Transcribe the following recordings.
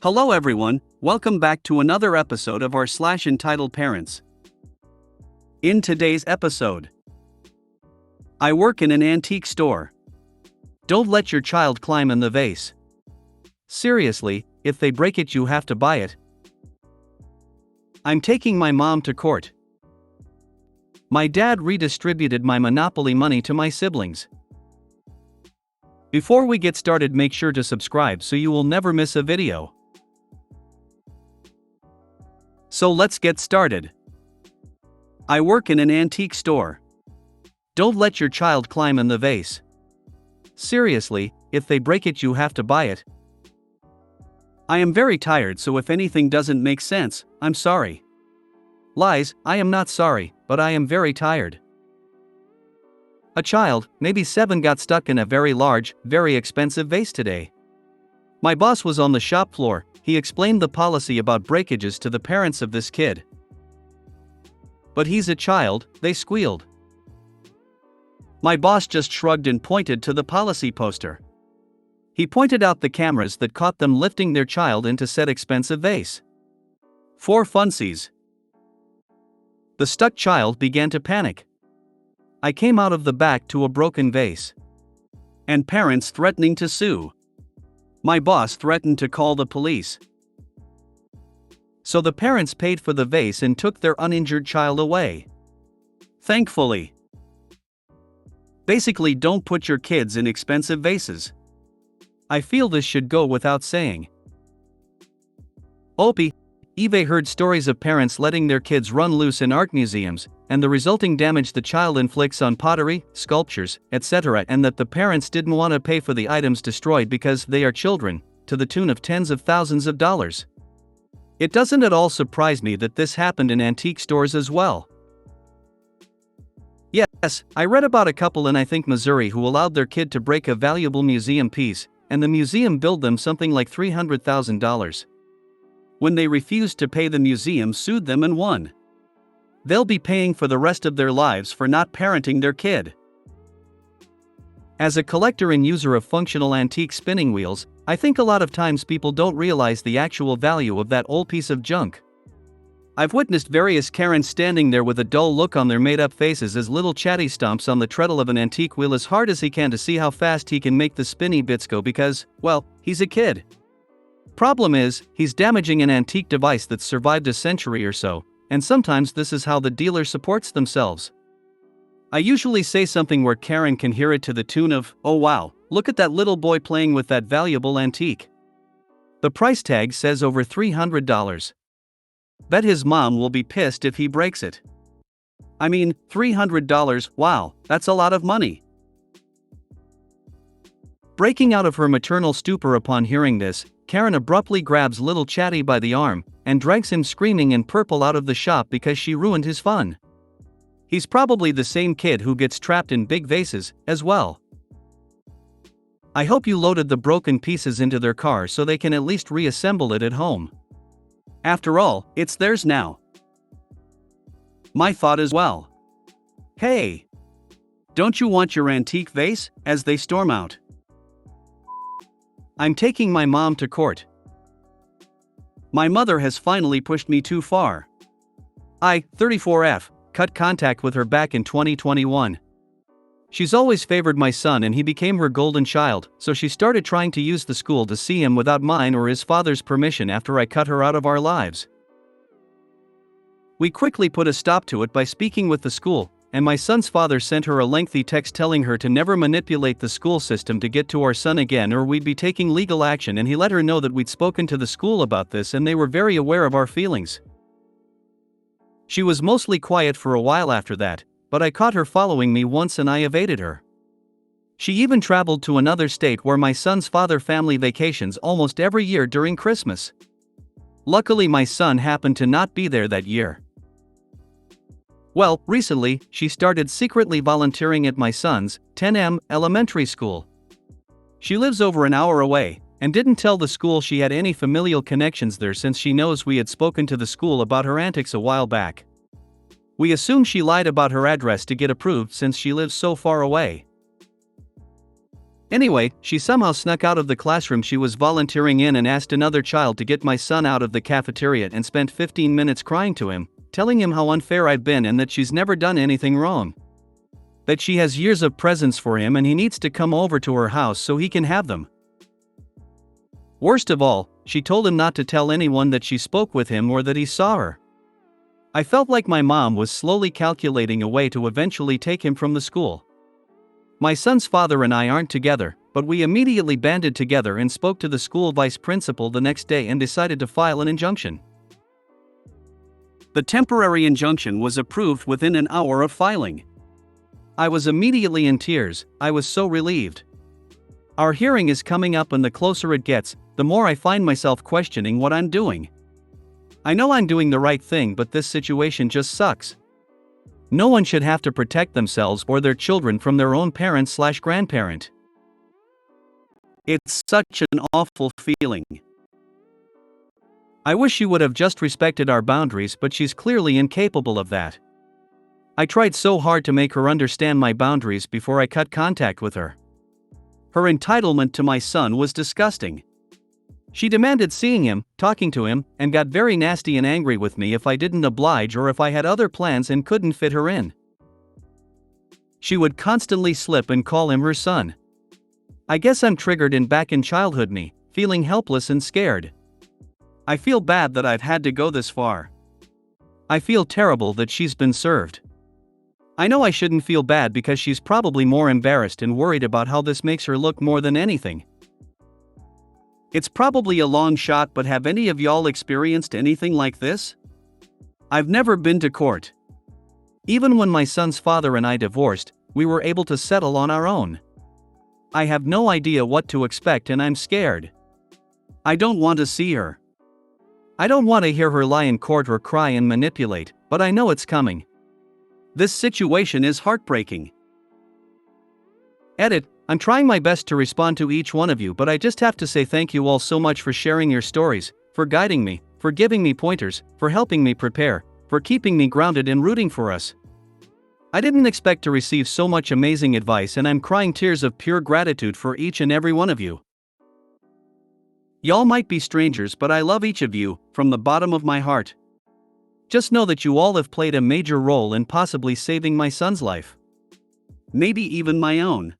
Hello everyone, welcome back to another episode of our entitled parents. In today's episode, I work in an antique store. Don't let your child climb in the vase. Seriously, if they break it you have to buy it. I'm taking my mom to court. My dad redistributed my Monopoly money to my siblings. Before we get started, make sure to subscribe so you will never miss a video. So let's get started. I work in an antique store. Don't let your child climb in the vase. Seriously, if they break it you have to buy it. I am very tired, so if anything doesn't make sense, I'm sorry. Lies, I am not sorry, but I am very tired. A child, maybe 7, got stuck in a very large, very expensive vase today. My boss was on the shop floor. He explained the policy about breakages to the parents of this kid. But he's a child, they squealed. My boss just shrugged and pointed to the policy poster. He pointed out the cameras that caught them lifting their child into said expensive vase. For funsies. The stuck child began to panic. I came out of the back to a broken vase. And parents threatening to sue. My boss threatened to call the police. So the parents paid for the vase and took their uninjured child away. Thankfully. Basically, don't put your kids in expensive vases. I feel this should go without saying. Eve heard stories of parents letting their kids run loose in art museums, and the resulting damage the child inflicts on pottery, sculptures, etc., and that the parents didn't want to pay for the items destroyed because they are children, to the tune of tens of thousands of dollars. It doesn't at all surprise me that this happened in antique stores as well. Yes, I read about a couple in I think Missouri who allowed their kid to break a valuable museum piece, and the museum billed them something like $300,000. When they refused to pay, the museum sued them and won. They'll be paying for the rest of their lives for not parenting their kid. As a collector and user of functional antique spinning wheels, I think a lot of times people don't realize the actual value of that old piece of junk. I've witnessed various Karens standing there with a dull look on their made-up faces as little Chatty stomps on the treadle of an antique wheel as hard as he can to see how fast he can make the spinny bits go because, well, he's a kid. Problem is, he's damaging an antique device that's survived a century or so, and sometimes this is how the dealer supports themselves. I usually say something where Karen can hear it to the tune of, "Oh wow, look at that little boy playing with that valuable antique. The price tag says over $300. Bet his mom will be pissed if he breaks it." I mean, $300, wow, that's a lot of money. Breaking out of her maternal stupor upon hearing this, Karen abruptly grabs little Chatty by the arm and drags him screaming in purple out of the shop because she ruined his fun. He's probably the same kid who gets trapped in big vases, as well. I hope you loaded the broken pieces into their car so they can at least reassemble it at home. After all, it's theirs now. My thought as well. Hey! Don't you want your antique vase? As they storm out. I'm taking my mom to court. My mother has finally pushed me too far. I, 34F, cut contact with her back in 2021. She's always favored my son and he became her golden child, so she started trying to use the school to see him without mine or his father's permission after I cut her out of our lives. We quickly put a stop to it by speaking with the school, and my son's father sent her a lengthy text telling her to never manipulate the school system to get to our son again or we'd be taking legal action, and he let her know that we'd spoken to the school about this and they were very aware of our feelings. She was mostly quiet for a while after that, but I caught her following me once and I evaded her. She even traveled to another state where my son's father family vacations almost every year during Christmas. Luckily my son happened to not be there that year. Well, recently, she started secretly volunteering at my son's 10M elementary school. She lives over an hour away, and didn't tell the school she had any familial connections there since she knows we had spoken to the school about her antics a while back. We assume she lied about her address to get approved since she lives so far away. Anyway, she somehow snuck out of the classroom she was volunteering in and asked another child to get my son out of the cafeteria and spent 15 minutes crying to him, telling him how unfair I'd been and that she's never done anything wrong. That she has years of presents for him and he needs to come over to her house so he can have them. Worst of all, she told him not to tell anyone that she spoke with him or that he saw her. I felt like my mom was slowly calculating a way to eventually take him from the school. My son's father and I aren't together, but we immediately banded together and spoke to the school vice principal the next day and decided to file an injunction. The temporary injunction was approved within an hour of filing. I was immediately in tears, I was so relieved. Our hearing is coming up, and the closer it gets, the more I find myself questioning what I'm doing. I know I'm doing the right thing, but this situation just sucks. No one should have to protect themselves or their children from their own parent/grandparent. It's such an awful feeling. I wish she would have just respected our boundaries, but she's clearly incapable of that. I tried so hard to make her understand my boundaries before I cut contact with her. Her entitlement to my son was disgusting. She demanded seeing him, talking to him, and got very nasty and angry with me if I didn't oblige or if I had other plans and couldn't fit her in. She would constantly slip and call him her son. I guess I'm triggered and back in childhood me, feeling helpless and scared. I feel bad that I've had to go this far. I feel terrible that she's been served. I know I shouldn't feel bad because she's probably more embarrassed and worried about how this makes her look more than anything. It's probably a long shot, but have any of y'all experienced anything like this? I've never been to court. Even when my son's father and I divorced, we were able to settle on our own. I have no idea what to expect and I'm scared. I don't want to see her. I don't want to hear her lie in court or cry and manipulate, but I know it's coming. This situation is heartbreaking. Edit. I'm trying my best to respond to each one of you, but I just have to say thank you all so much for sharing your stories, for guiding me, for giving me pointers, for helping me prepare, for keeping me grounded and rooting for us. I didn't expect to receive so much amazing advice, and I'm crying tears of pure gratitude for each and every one of you. Y'all might be strangers, but I love each of you, from the bottom of my heart. Just know that you all have played a major role in possibly saving my son's life. Maybe even my own.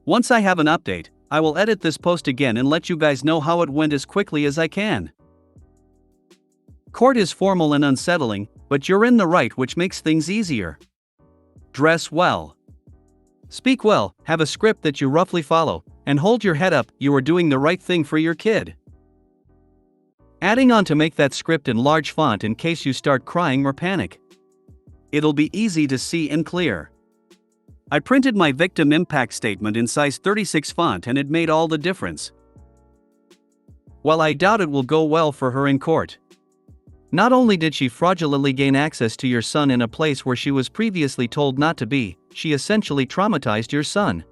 Once I have an update, I will edit this post again and let you guys know how it went as quickly as I can. Court is formal and unsettling, but you're in the right, which makes things easier. Dress well. Speak well, have a script that you roughly follow, and hold your head up, you are doing the right thing for your kid. Adding on to make that script in large font in case you start crying or panic. It'll be easy to see and clear. I printed my victim impact statement in size 36 font and it made all the difference. While I doubt it will go well for her in court. Not only did she fraudulently gain access to your son in a place where she was previously told not to be, she essentially traumatized your son.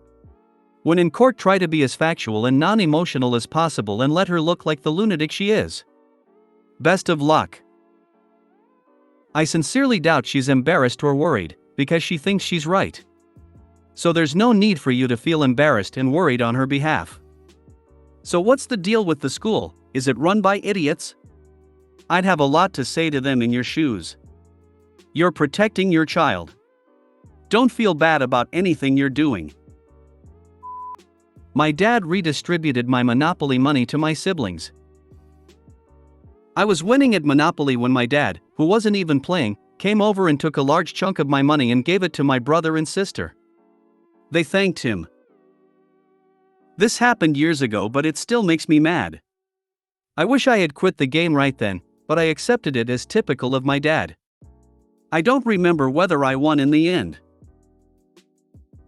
When in court, try to be as factual and non-emotional as possible and let her look like the lunatic she is. Best of luck. I sincerely doubt she's embarrassed or worried, because she thinks she's right. So there's no need for you to feel embarrassed and worried on her behalf. So what's the deal with the school? Is it run by idiots? I'd have a lot to say to them in your shoes. You're protecting your child. Don't feel bad about anything you're doing. My dad redistributed my Monopoly money to my siblings. I was winning at Monopoly when my dad, who wasn't even playing, came over and took a large chunk of my money and gave it to my brother and sister. They thanked him. This happened years ago, but it still makes me mad. I wish I had quit the game right then, but I accepted it as typical of my dad. I don't remember whether I won in the end.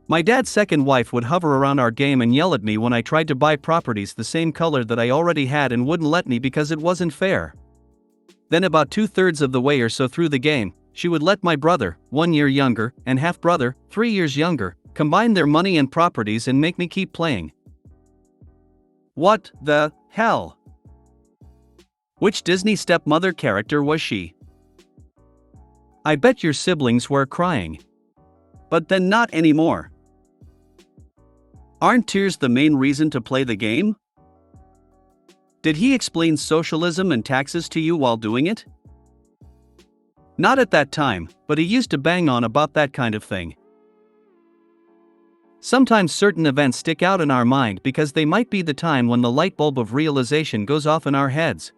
My dad's second wife would hover around our game and yell at me when I tried to buy properties the same color that I already had and wouldn't let me because it wasn't fair. Then about 2/3 of the way or so through the game, she would let my brother, 1 year younger, and half-brother, 3 years younger, combine their money and properties and make me keep playing. What the hell? Which Disney stepmother character was she? I bet your siblings were crying. But then not anymore. Aren't tears the main reason to play the game? Did he explain socialism and taxes to you while doing it? Not at that time, but he used to bang on about that kind of thing. Sometimes certain events stick out in our mind because they might be the time when the light bulb of realization goes off in our heads.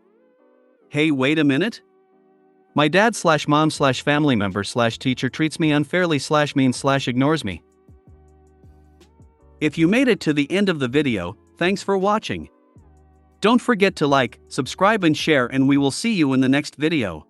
Hey, wait a minute? My dad/mom/family member/teacher treats me unfairly/means/ignores me. If you made it to the end of the video, thanks for watching. Don't forget to like, subscribe and share, and we will see you in the next video.